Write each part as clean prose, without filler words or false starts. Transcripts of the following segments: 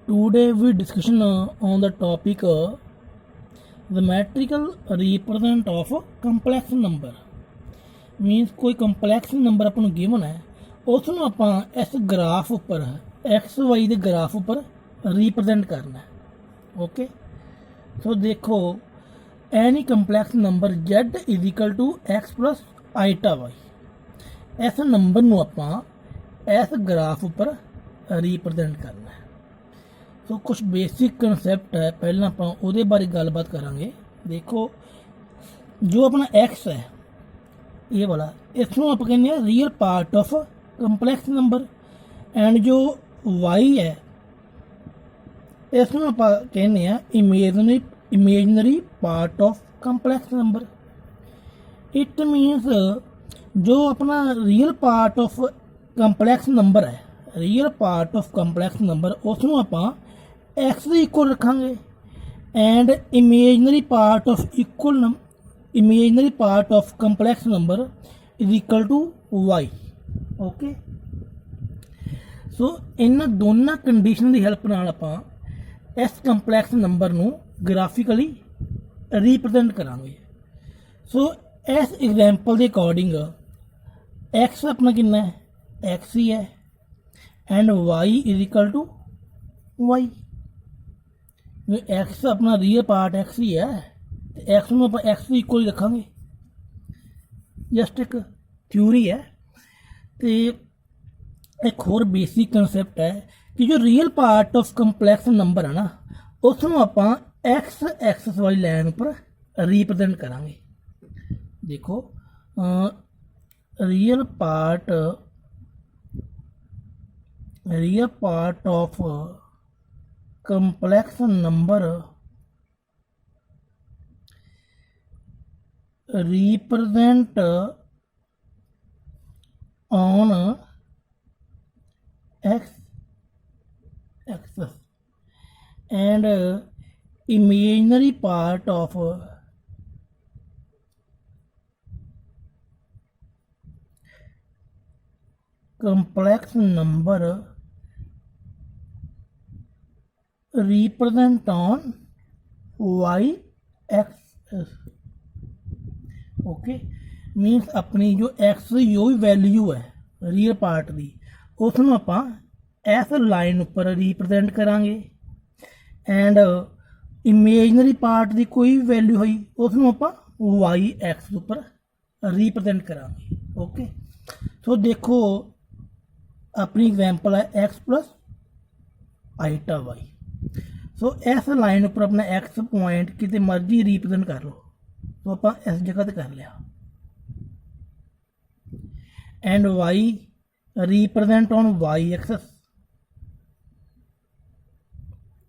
Today we discussion on the topic the metrical represent of complex number means कोई complex number ਆਪਾਂ ਨੂੰ given है ਉਸ ਨੂੰ ਆਪਾਂ ਇਸ ਗ੍ਰਾਫ ਉੱਪਰ x y ਦੇ ਗ੍ਰਾਫ ਉੱਪਰ represent ਕਰਨਾ है ओके सो देखो any complex number z is equal to x plus iota y इस नंबर ਨੂੰ ਆਪਾਂ इस ग्राफ ਉੱਪਰ represent करना है सो कुछ बेसिक कंसैप्ट है पहला आप ਉਹਦੇ ਬਾਰੇ ਗੱਲਬਾਤ ਕਰਾਂਗੇ देखो जो अपना x है ये वाला इसमें आप कहने हैं real part of complex number and जो y है इसमें आप कहने हैं imaginary part of complex number it means जो अपना real part of complex number है real part of complex number उसमें आप एक्स ਦੇ इक्वल रखांगे and imaginary part of complex number is equal to y okay so इन्हां दोनों condition की हेल्प नाल आपां इस कंप्लेक्स नंबर नूं ग्राफिकली रिप्रजेंट करांगे सो इस एग्जाम्पल के अकॉर्डिंग एक्स अपना कितना है एक्स ही है and y is equal to y x अपना रियल पार्ट एक्स ही है तो एक्स में आप एक्स इक्वल ही रखांगे जस्ट एक थ्योरी है तो एक होर बेसिक कंसैप्ट है कि जो real part of complex number है ना उसमें आप एक्स एक्सिस वाली लाइन पर रिप्रजेंट करांगे देखो real part of complex number represent on x axis and imaginary part of complex number represent on y axis okay मीनस अपनी जो x जो भी वैल्यू है रियल पार्ट की उसनों आप इस लाइन उपर रिप्रजेंट करांगे एंड इमेजनरी पार्ट की कोई भी वैल्यू हुई उसनों आप वाई एक्स उपर रिप्रजेंट करांगे ओके सो देखो अपनी एग्जाम्पल है एक्स प्लस आइटा वाई सो इस लाइन पर अपना एक्स पॉइंट कितने मर्जी रिप्रजेंट कर लो तो आप इस जगह पर कर लिया and y represent on y axis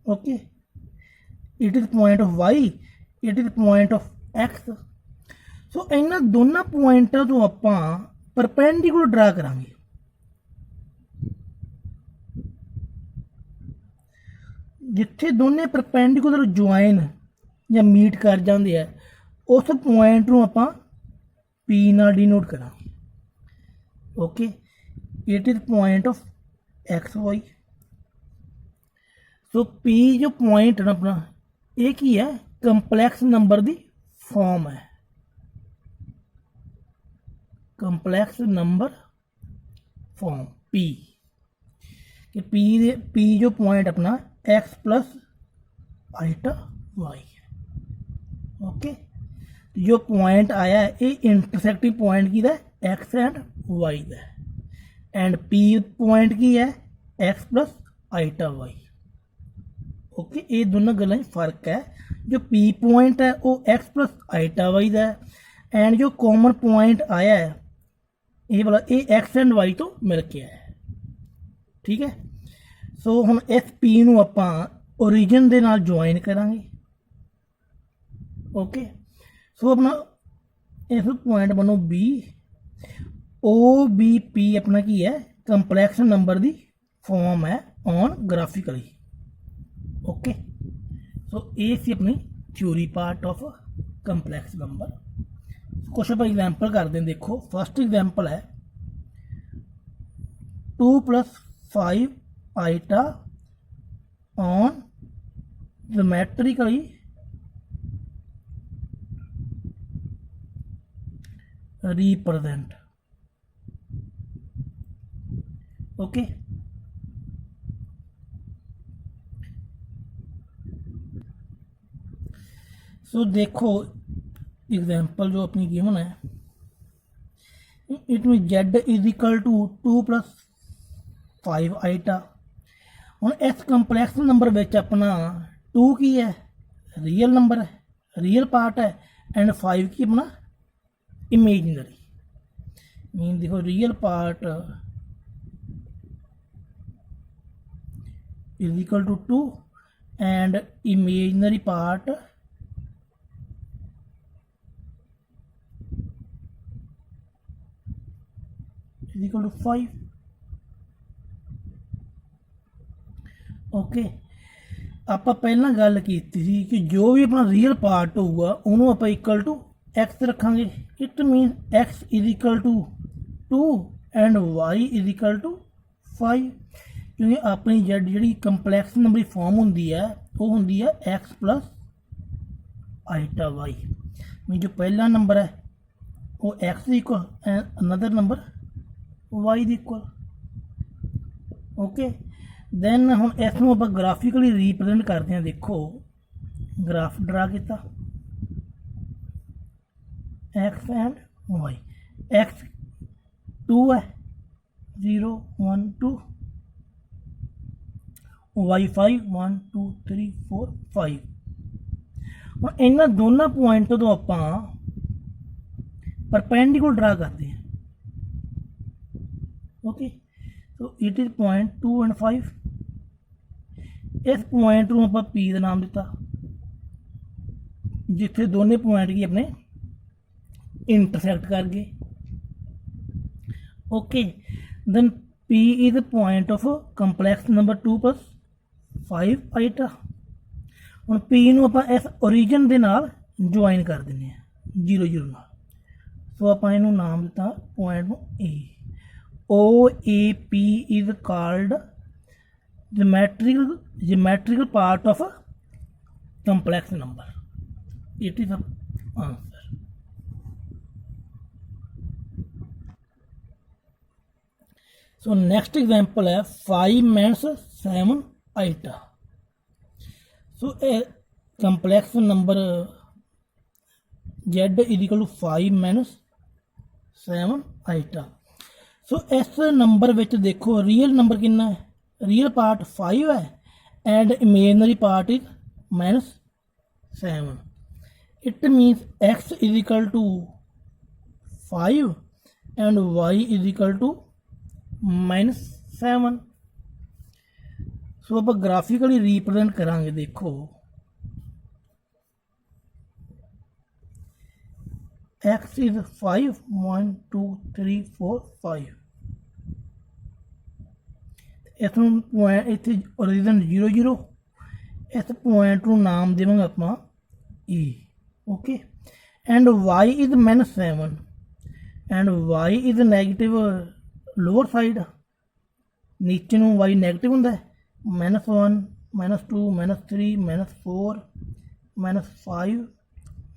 okay it is point of y it is point of x so इन्होंने दोनों पॉइंटा तो आप परपेंडिकुलर ड्रा करांगे जिथे दोनों परपेंडिकुलर ज्वाइन या मीट कर जाते हैं उस पॉइंट में आप पी नाल डिनोट करांगे okay it is point of x y so P जो पॉइंट है ना अपना ये की है कंप्लैक्स नंबर की फॉर्म है कंप्लैक्स नंबर फॉर्म पी कि पी जो पॉइंट अपना एक्स प्लस आइटा वाई है ओके जो पॉइंट आया है ये इंटरसेक्टिंग पॉइंट की एक्स एंड वाई का एंड पी पॉइंट की है x plus iota y okay ये दोनों गल्लां फर्क है जो पी पॉइंट है वो एक्स प्लस आइटा वाई का एंड जो कॉमन पॉइंट आया है ये वाला ये एक्स एंड वाई तो मिल के आया है ठीक है सो हुण इस पी नूं आपां ओरिजिन दे नाल ज्वाइन करांगे ओके सो अपना इस पॉइंट बनो बी ओ बी पी अपना की है कंप्लैक्स नंबर की फॉर्म है ऑन ग्राफिकली ओके सो ये सी अपनी theory part of complex number कुछ आप एग्जाम्पल करते हैं देखो फर्स्ट एग्जाम्पल है 2 + 5 iota on geometrically represent. Okay so देखो एग्जाम्पल जो अपनी गिवन है, it mean z is equal to 2 + 5 iota. हुण इस कंपलैक्स नंबर विच अपना 2 की है रियल नंबर है, रियल पार्ट है, एंड 5 की अपना इमेजनरी। मीन देखो real part is equal to 2 and imaginary part is equal to 5। Okay ਆਪਾਂ ਪਹਿਲਾਂ ਗੱਲ ਕੀਤੀ ਸੀ ਕਿ ਜੋ ਵੀ ਆਪਣਾ ਰੀਅਲ ਪਾਰਟ ਹੋਊਗਾ ਉਹਨੂੰ ਆਪਾਂ ਇਕੁਅਲ ਟੂ x ਰੱਖਾਂਗੇ। It mean x is equal to 2 and y is equal to 5। क्योंकि अपनी जेड जी कंपलैक्स नंबर फॉर्म होंगी है वो होंगी है x plus iota Y. Mean जो पहला नंबर है वो X equal and another number Y equal. Okay then हम इसमें आप ग्राफिकली रिप्रजेंट करते हैं। देखो ग्राफ ड्रा किया एक्स एंड वाई। एक्स 2 है 0 1 2, वाई 5 1 2 3 4 5। हम इन्होंने दोनों पॉइंट तो आप परपेंडिकुलर ड्रा करते हैं। Okay so it is point 2 and 5। इस पॉइंट को आप पी का नाम दिता जिथे दोनों पॉइंट की अपने इंटरसैक्ट कर गए। Okay then P is point of complex number 2 + 5 iota. हम पी नूं आपां इस ओरिजिन दे नाल ज्वाइन कर देने 0 0 नाल। सो आपां इहनूं नाम दिता पॉइंट नूं A. O A P is called geometrical part of a complex number। It is answer. So next example है 5 - 7 iota. So a complex number z is equal to 5 - 7 iota. So इस number विच देखो real number कितना है, real part 5 है and imaginary part is -7। It means x is equal to 5 and y is equal to -7। So आप graphically represent करांगे। देखो x is 5 1 2 3 4 5। इस point इतने ओरिजिन 0 0। इस पॉइंट को नाम देवांगे अपना ई। Okay and y is -7 and y is negative lower side. नीचे नूं y नैगेटिव होंदा है -1 -2 -3 -4 -5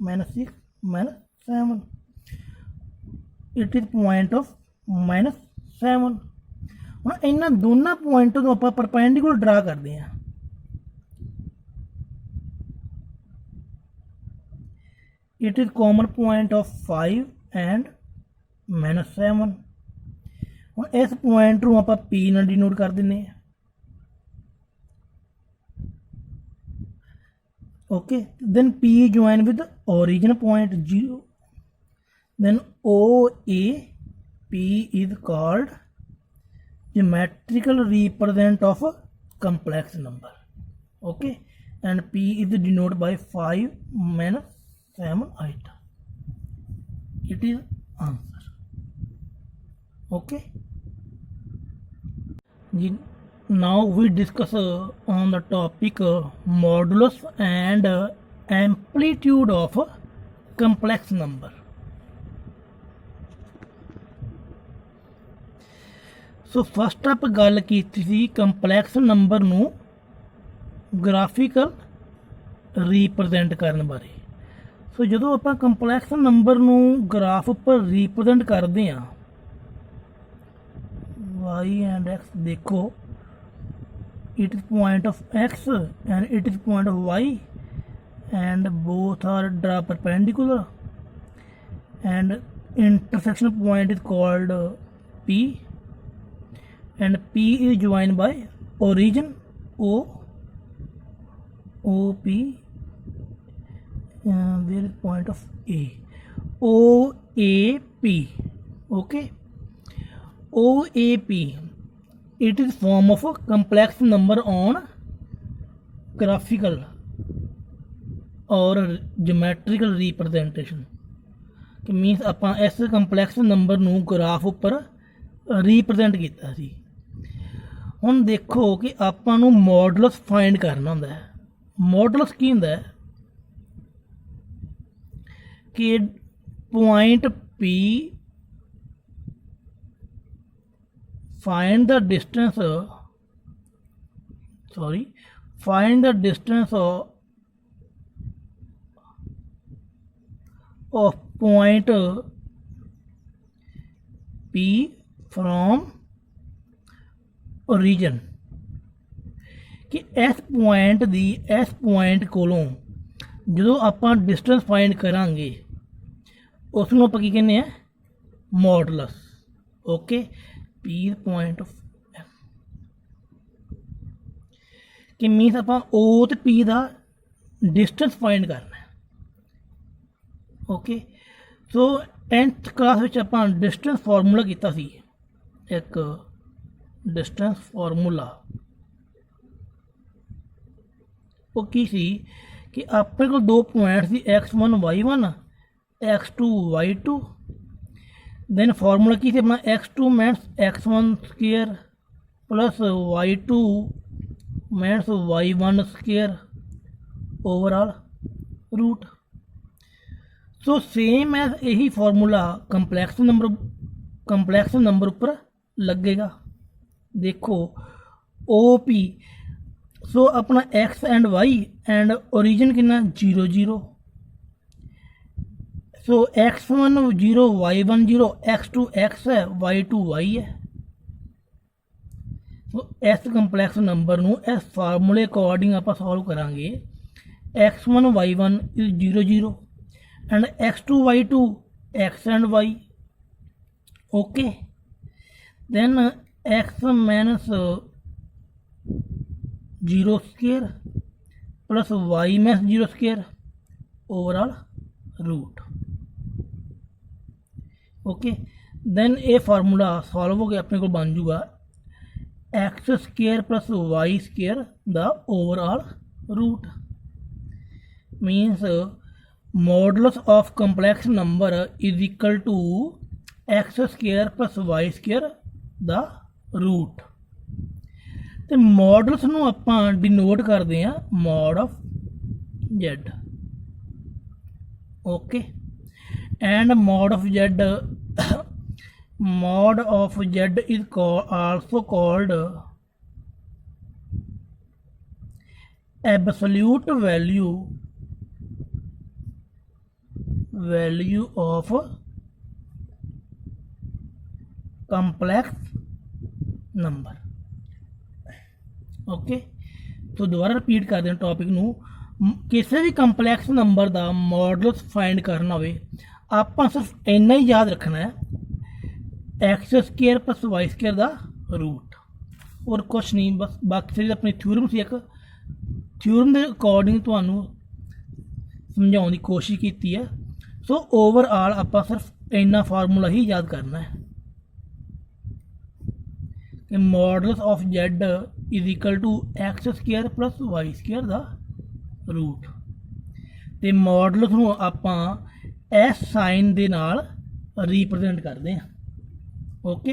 -6 -7। It is point of -7। हम इन्होंने दोनों पॉइंट तो आप परपेंडिकुलर ड्रा करते हैं। It is common point of 5 and -7। हम इस पॉइंट को आप पी ना डिनोट कर दें। Okay then P join with origin point 0। Then O A P is called geometrical represent of a complex number। okay and p is denoted by 5 - 7 iota। it is answer। okay now we discuss on the topic modulus and amplitude of a complex number। So first आप गल की complex number नू graphical represent ਕਰਨ ਬਾਰੇ। ਸੋ ਜਦੋਂ ਆਪਾਂ complex number ਨੂੰ graph ਉੱਪਰ ਰੀਪ੍ਰਜੈਂਟ ਕਰਦੇ ਹਾਂ, y and x ਦੇਖੋ, it is point of x and it is point of y and both are draw perpendicular and intersection point is called P and P is joined by origin OP where is point of A, OAP, okay, OAP, it is form of a complex number on graphical or geometrical representation। ਕਿ means ਆਪਾਂ ਇਸ complex number ਨੂੰ graph ਉੱਪਰ represent ਕੀਤਾ ਸੀ। ਹੁਣ ਦੇਖੋ ਕਿ ਆਪਾਂ ਨੂੰ ਮੋਡੂਲਸ ਫਾਈਂਡ ਕਰਨਾ ਹੁੰਦਾ ਹੈ। ਮੋਡੂਲਸ ਕੀ ਹੁੰਦਾ ਹੈ ਕਿ point P find the distance of point P from origin कि इस पॉइंट दी इस पॉइंट कोलों जो ਆਪਾਂ डिस्टेंस फाइंड करांगे उसनों ਆਪਾਂ ਕੀ ਕਹਿੰਦੇ ਆ modulus. Okay, P point of कि मीनस ਆਪਾਂ O ਤੇ P ਦਾ डिस्टेंस फाइंड करना है। ओके, सो 10th क्लास ਵਿੱਚ ਆਪਾਂ डिस्टेंस फार्मूला ਕੀਤਾ ਸੀ, एक डिस्टेंस फार्मूला। ਉਹ ਕੀ ਸੀ कि ਆਪਣੇ ਕੋਲ दो पॉइंट ਸੀ x1 y1 x2 y2, then formula की थी अपना x2 minus x1 square plus y2 minus y1 square overall root. So same as यही फार्मूला कंपलैक्स नंबर ऊपर लगेगा। देखो OP, सो अपना x and y and origin कितना 0 0, सो x1 0 y1 0 x2 x है y2 y है। सो इस कंपलैक्स नंबर ਨੂੰ इस फार्मूले अकॉर्डिंग आप सॉल्व करांगे। x1 y1 is 0 0 and x2 y2 x and y। Okay, then x minus 0 square plus y minus 0 square overall root. Okay, then ये formula solve हो गया, अपने को बन जूगा x square plus y square the overall root. Means modulus of complex number is equal to x square plus y square the root. तो modulus नूं आपां डिनोट करते हैं mod of Z. Okay, and mod of z is also called absolute value of complex number। Okay, तो दोबारा repeat कर दें topic नूं। किसी भी कंपलैक्स नंबर का मॉडुलस फाइंड करना हो आप सिर्फ इन्ना ही याद रखना है, x square plus y square का रूट, और कुछ नहीं। बस बाकी सारी अपनी थ्योरम से एक थ्योरम के अकॉर्डिंग तुहानू समझाने की कोशिश की है। सो ओवरऑल आप सिर्फ इन्ना फार्मूला ही याद करना है कि modulus of z is equal to x square plus y square का रूट। तो मॉडुलस नूं आपां इस साइन दे नाल रिप्रजेंट करते हैं। Okay,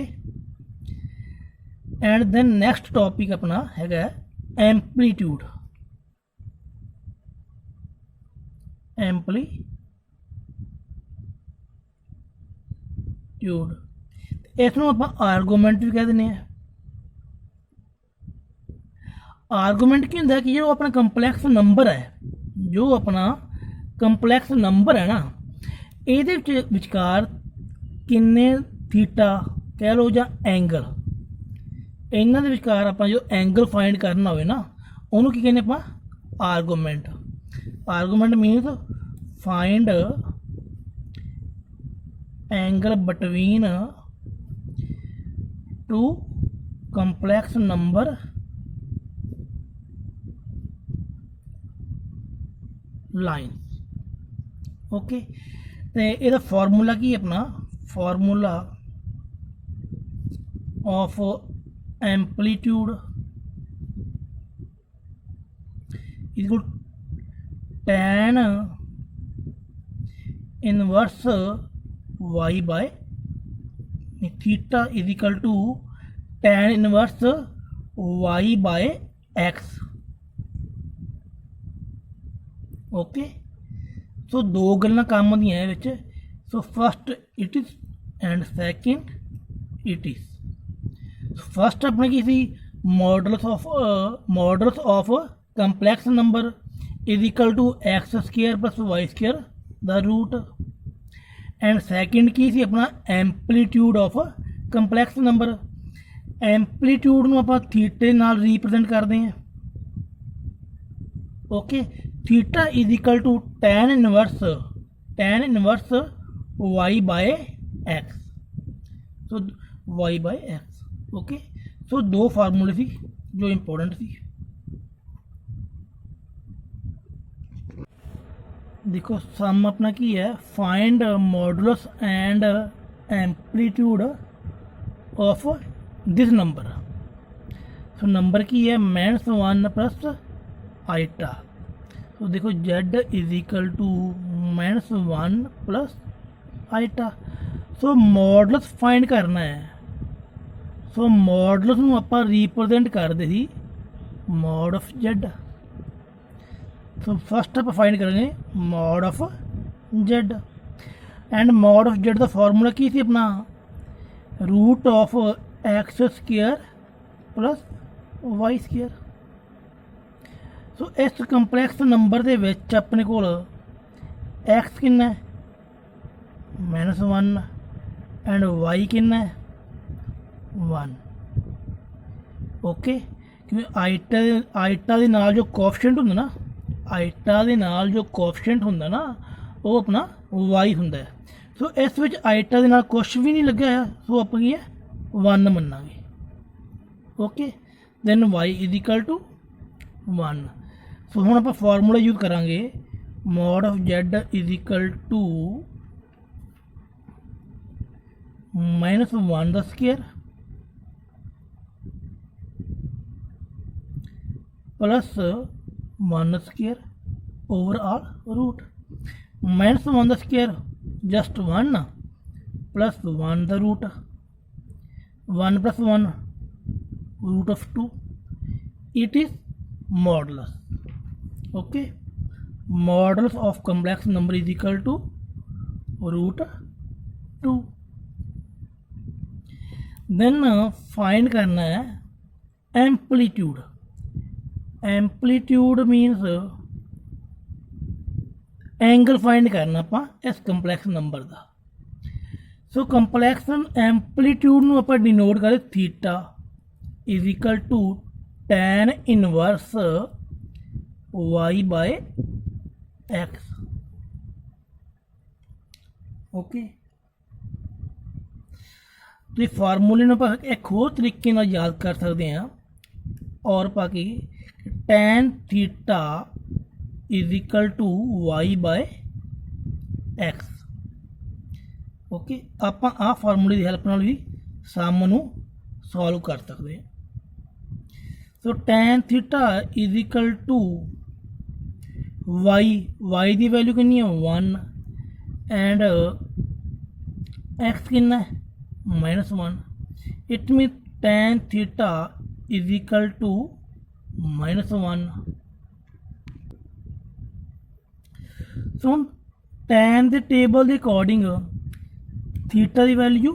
and then next topic अपना है एम्पलीट्यूड। इसनूं आपां आर्गूमेंट भी कह दिंदे हैं। आर्गूमेंट की होंगे कि जो अपना कंपलैक्स नंबर है, जो अपना कंपलैक्स नंबर है ना, ये विचकार किन्ने थीटा कह लो या एंगल, इन्हों के विचकार आप जो एंगल फाइंड करना हो ना, उन्होंने की कहने आप argument. Argument means find angle between two complex number line. Okay, तो यदा फॉर्मूला की अपना formula of amplitude equal tan inverse y by theta is equal to tan inverse y by x। Okay, so दो गल्लां काम दियां विच। So first it is and second it is. First अपने की सी modulus of complex number is equal to x square plus y square the root. And second की सी अपना amplitude of complex number. Amplitude नूं आपां थीटे नाल रिप्रजेंट करते हैं। Okay, theta is equal to tan inverse y by x. So y by x. Okay, so दो फार्मूले सी जो इंपॉर्टेंट सी। देखो सम अपना की है find modulus and amplitude of this number. So number की है -1 प्लस आइटा। तो देखो z is equal to -1 plus iota. So modulus find करना है। सो मॉडल्स नूं आपां रिप्रजेंट करते सी mod of z। So first आप फाइंड करेंगे mod of z। And mod of z का फॉर्मूला की सी अपना root of x square plus y square. So इस कंपलैक्स नंबर के विच अपने कोल एक्स कितना है -1 एंड वाई कितना है 1। ओके, क्योंकि आइटा दे नाल जो कोएफिशिएंट होंदा ना, आइटा दे नाल जो कोएफिशिएंट होंदा ना वो अपना वाई होंदा है। सो इस विच आइटा दे नाल कुछ भी नहीं लग्या है, सो आप की 1 मन्नांगे। Okay, then y is equal to 1। So हुण आपां फॉर्मूला यूज करांगे mod of z is equal to -1 the square plus 1 square overall root. -1 the square just 1 plus 1 the root, 1 plus 1 root of 2। It is modulus. Okay, modulus of complex number is equal to √2। Then find करना है amplitude. Amplitude means angle find करना आप इस complex number का। सो complex amplitude नूं आपां denote करें theta is equal to tan inverse y by x. Okay, तो फार्मूले में आप एक होर तरीके नाल याद कर सकते हैं और पाकि tan theta is equal to y by x. Okay, आप आ फार्मूले की हेल्प नाल भी सम नूं सॉल्व कर सकते हैं। So tan theta is equal to y की वैल्यू कितनी है 1 एंड एक्स कितना है -1। It mean tan theta is equal to -1। So हम tan के टेबल के अकॉर्डिंग थीटा की वैल्यू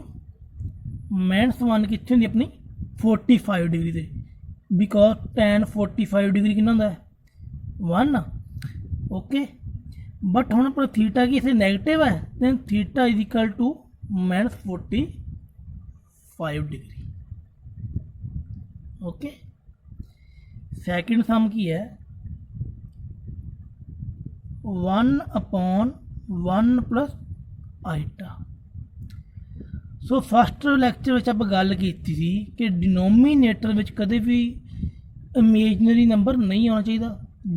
-1 कितने होंगी अपनी 45 डिग्री से। बिकॉज tan 45 डिग्री कितना होंदा है 1 ओके बट हुण अपना थीटा की इसे नैगेटिव है then theta is equal to -45 degree okay second sum की है 1/1 plus iota so first lecture में आप गल की थी कि डिनोमीनेटर में कदे भी इमेजनरी नंबर नहीं आना चाहिए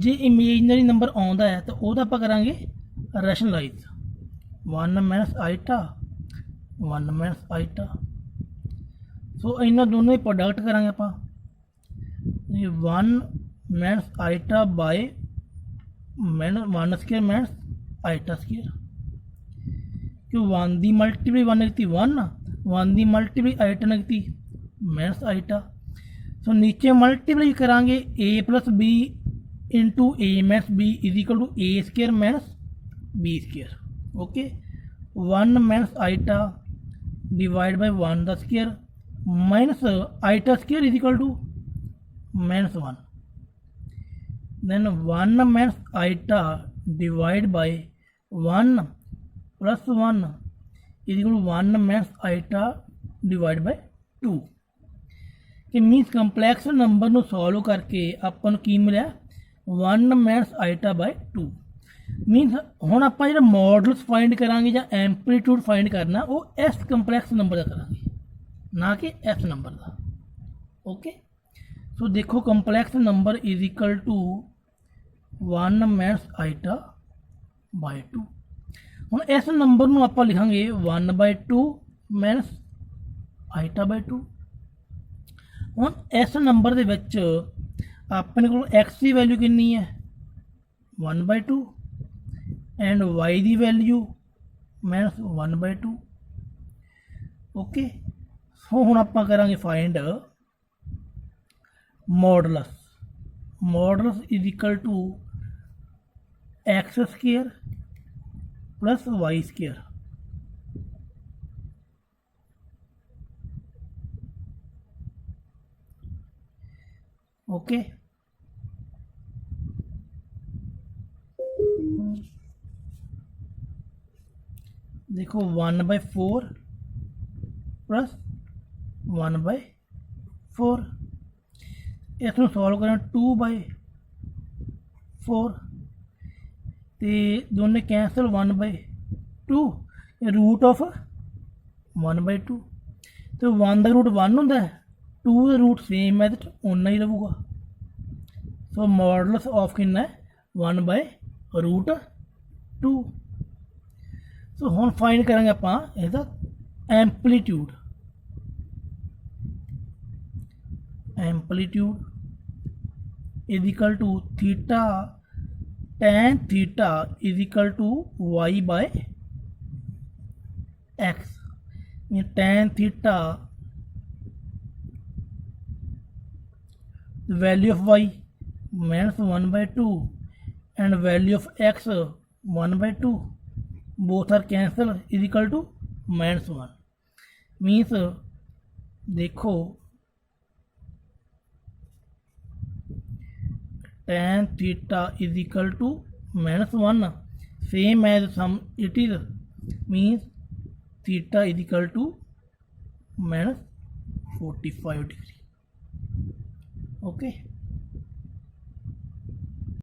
जे इमेजनरी नंबर आता है तो वह आप करांगे rationalise 1 minus iota 1 minus iota so इन्होंने दोनों ही प्रोडक्ट करांगे आप 1 minus iota by 1 square minus iota square क्यों 1 की मल्टीप्लाई 1 ने की 1 की मल्टीप्लाई आइटा ने की माइनस आइटा सो नीचे मल्टीप्लाई करांगे a plus b into a minus b is equal to a square minus b square okay 1 minus iota divide by 1 the square minus iota square is equal to -1 then 1 minus iota divide by 1 plus 1 is equal to 1 minus iota divide by 2 कि means complex number को solve करके अपन की मिले 1 minus iota by 2 मीनस हुण आप जो models find करांगे या एम्पलीट्यूड फाइंड करना वो इस कंपलैक्स नंबर का करांगे ना कि इस नंबर का ओके सो देखो complex number is equal to 1 minus iota by 2 हुण इस नंबर में आप लिखांगे 1/2 माइनस आइटा बाय 2 हुण इस नंबर दे विच अपने को एक्स की वैल्यू कितनी है 1/2 एंड वाई की वैल्यू -1/2 ओके सो हुण आप करांगे find modulus modulus is equal to x square plus y square okay देखो 1/4 प्लस 1/4 इसमें सॉल्व करें 2/4 तो दोनों कैंसल 1/2 रूट ऑफ 1/2 तो 1 का रूट 1 होंगे 2 का रूट सेम है तो उन्ना ही रहूगा सो मॉडलस ऑफ कितना है 1/√2 सो हम फाइंड करेंगे आप इसका amplitude is equal to theta tan theta is equal to y by x tan theta value of y -1/2 and value of x 1/2 both are cancel is equal to -1 means देखो tan theta is equal to -1 same as sum it is means theta is equal to -45 degree okay